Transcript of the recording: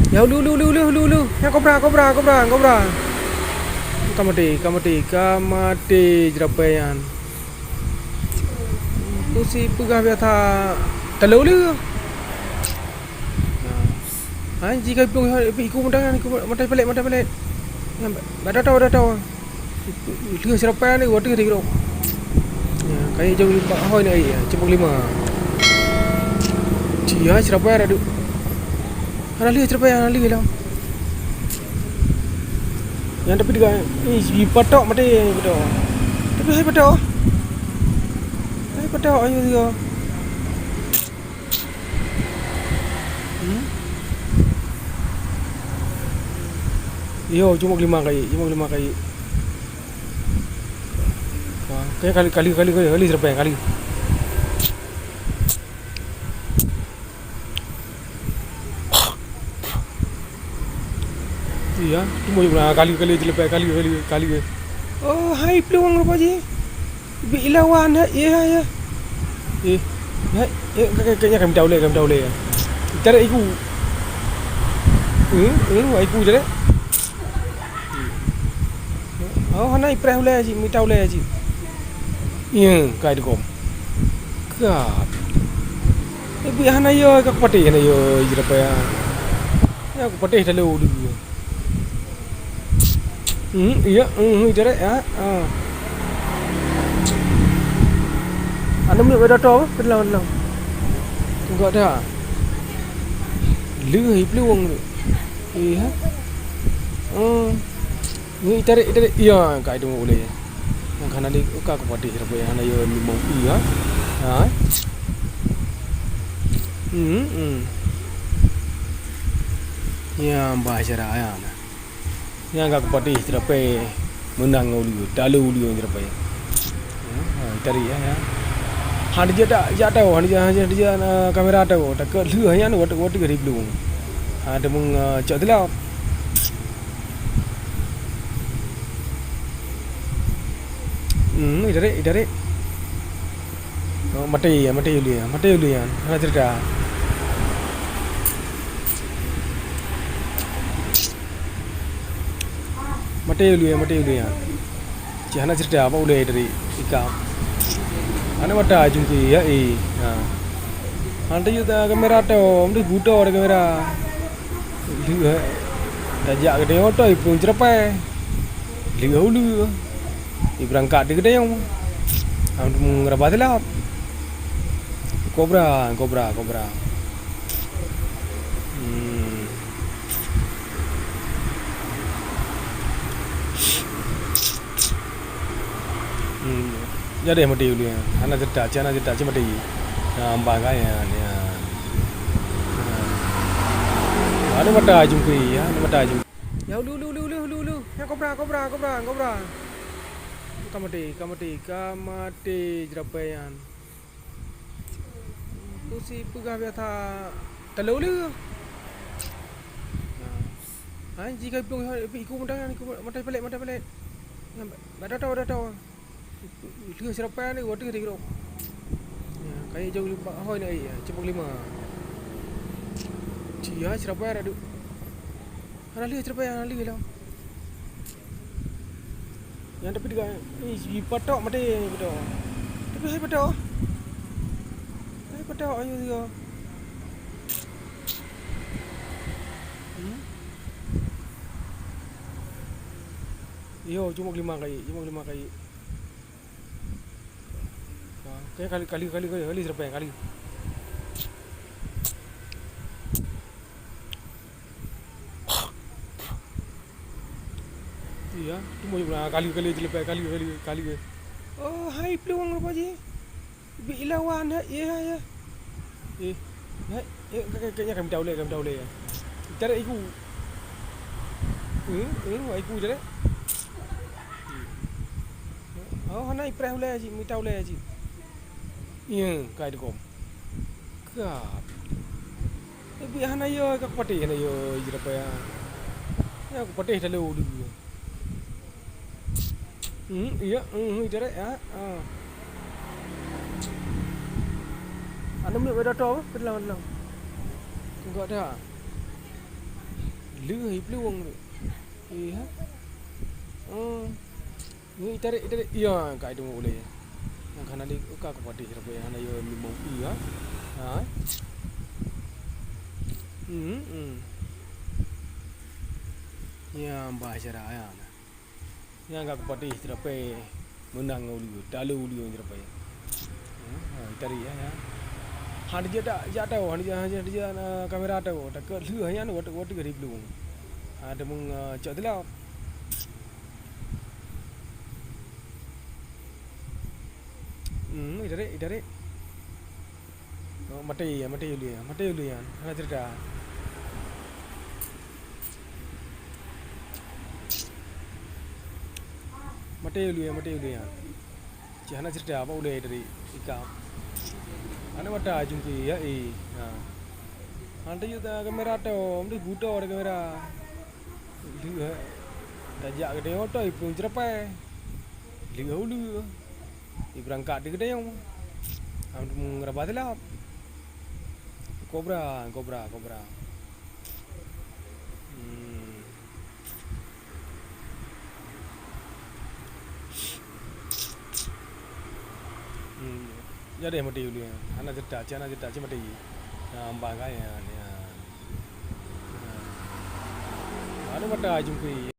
Ya ulu. Ya kobra. Kamati jerapayan. Kusi pegah biasa talau lu. Jika iku mata pelik. Dah tahu. Lu jerapayan ni waktu kira. Ya, kayak jauh lima hoi ni cuma 5. Cia jerapayan ada. Ana lu jerapayan lu lah. Yang tapi juga ni patok mati betul. Tapi hai patok. Ayo dia. Yo cuma 5 kali. Kayak kali jerapayan kali. Iya, cuma kali jerapayan kali. Oh, hai peluang apa je? Bilawan ya. Kayaknya kami tahu le. Cara iku. Iku je. Oh, hana iprah le ji, mi tahu le ji. Ya, kai dekom. Kap. Ibu hana yo ka pati hana yo jerapa ya. Ya aku pati dalu dulu. Iya, jare ya. Anu mi beda to, pelan. Enggak ada. Lu peluang ni. Iya. Ni tarik. Iya, kai demo boleh. Yang kana ni ka aku pati jerapa ya hana yo mi mau iya. Ha. Ya, bahasa raya. Yang aku pati jerapa menang ulu, dalu ulu jerapa ya. Tarik ya. Hanya dia tahu, hanya kamera tahu. Tak lu hanya waktu kerip lu. Ada mung cak telah. Idare. Mati ulu ya. Hanya cerita. Mati ulu ya. Hanya cerita apa ulu dari ikam. Ana mata jungki ya Anda juga kamera tahu, mesti buta ada kamera. Dajak gede motor ibu cerpai. Lihat dulu. Berangkat di gede yang. Anda mengerabat lah. Kobra. Jadi mati dulu ya. Anak cerita cuma mati. Ambak ya. Ada mata jungki ya, Ya ulu. Ya kobra. Kamati jerapayan. Kusi pegah biasa talau lu. Jika iku mata pelik. Dah tahu. Lu jerapayan ni waktu kira. Ya, kayak jauh lima hoi ni cuma 5. Cia jerapayan ada. Ana lu jerapayan lu lah. Yang tapi juga ni patok mati betul. Tapi hai patok. Ayo dia. Yo cuma 5 kali. Kayak kali jerapayan kali. Iya, cuma kali jerapayan kali. Oh, hai peluang apa je? Bilawan ya. Kayaknya kami tahu le. Cara iku. Iku je. Oh, hana iprah le ji, mi tahu le ji. Ya, kai dekom. Kap. Ibu hana yo ka pati hana yo jerapa ya. Ya aku pati dalu dulu. Iya, jare ya. Anu mi beda to, pelan. Enggak ada. Lu hiplung. Iya. Oh. Ni tarik iya kai tu boleh. Yang kana ni ka ko pati sira pe hana yo mi mo iya. Ha. Yang bahasa ya. Yang ka ko pati sira pe menang ulu talu ulu sira pe. Ha tarik ya. Handi jata handi kamera ta ko ta ke lu hanya no wat ke hiplung. Ada mung cak delap. Idare. Oh, mati ulu ya. Hana cerita. Mati ulu ya. Hana cerita apa udah dari ika. Hana mata jumpi ya Ha. Handi jata kamera ta mesti buta ada kamera. Lu tajak ke dia oto ipung cerepai. Liga ulu. Berangkat di kedai yang ngerabat lah. Cobra. Jadi mati dulu ya. Anak cerita mati. Nampak kan ya. Ada mata jumpi.